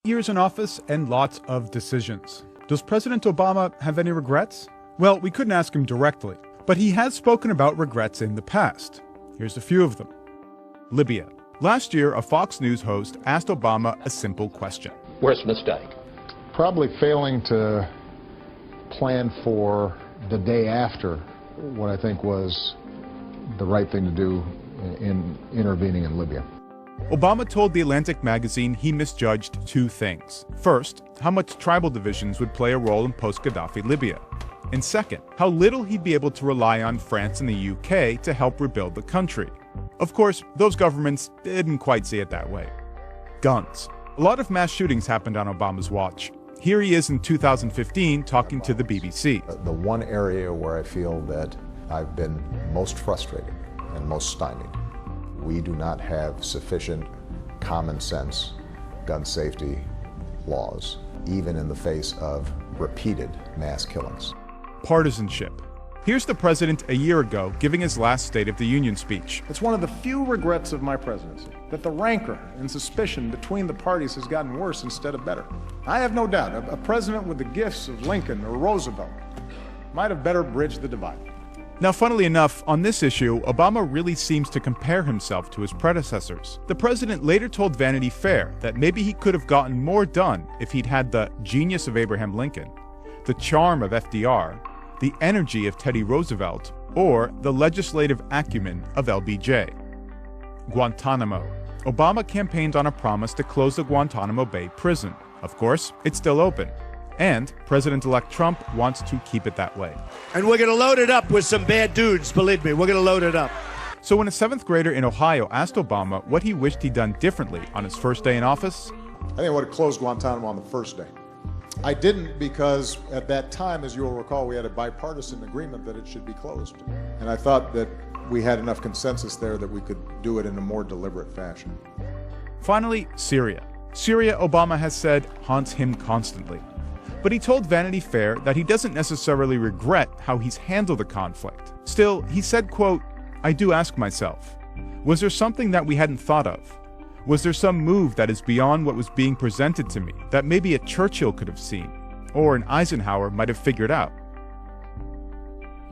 Years in office and lots of decisions. Does President Obama have any regrets? Well, we couldn't ask him directly, but he has spoken about regrets in the past. Here's a few of them. Libya. Last year, a Fox News host asked Obama a simple question. Worst mistake? Probably failing to plan for the day after what I think was the right thing to do in intervening in Libya. Obama told The Atlantic magazine he misjudged two things. First, how much tribal divisions would play a role in post-Gaddafi Libya. And second, how little he'd be able to rely on France and the UK to help rebuild the country. Of course, those governments didn't quite see it that way. Guns. A lot of mass shootings happened on Obama's watch. Here he is in 2015 talking to the BBC. The one area where I feel that I've been most frustrated and most stymied, we do not have sufficient common sense gun safety laws, even in the face of repeated mass killings. Partisanship. Here's the president a year ago giving his last State of the Union speech. It's one of the few regrets of my presidency that the rancor and suspicion between the parties has gotten worse instead of better. I have no doubt a president with the gifts of Lincoln or Roosevelt might have better bridged the divide. Now, funnily enough, on this issue, Obama really seems to compare himself to his predecessors. The president later told Vanity Fair that maybe he could have gotten more done if he'd had the genius of Abraham Lincoln, the charm of FDR, the energy of Teddy Roosevelt, or the legislative acumen of LBJ. Guantanamo. Obama campaigned on a promise to close the Guantanamo Bay prison. Of course, it's still open. And President-elect Trump wants to keep it that way. And we're going to load it up with some bad dudes, believe me, we're going to load it up. So when a 7th grader in Ohio asked Obama what he wished he'd done differently on his first day in office, I think I would have closed Guantanamo on the first day. I didn't because at that time, as you'll recall, we had a bipartisan agreement that it should be closed. And I thought that we had enough consensus there that we could do it in a more deliberate fashion. Finally, Syria. Syria, Obama has said, haunts him constantly. But he told Vanity Fair that he doesn't necessarily regret how he's handled the conflict. Still, he said, quote, "I do ask myself, was there something that we hadn't thought of? Was there some move that is beyond what was being presented to me that maybe a Churchill could have seen, or an Eisenhower might have figured out?"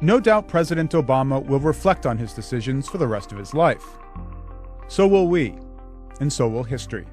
No doubt President Obama will reflect on his decisions for the rest of his life. So will we, and so will history.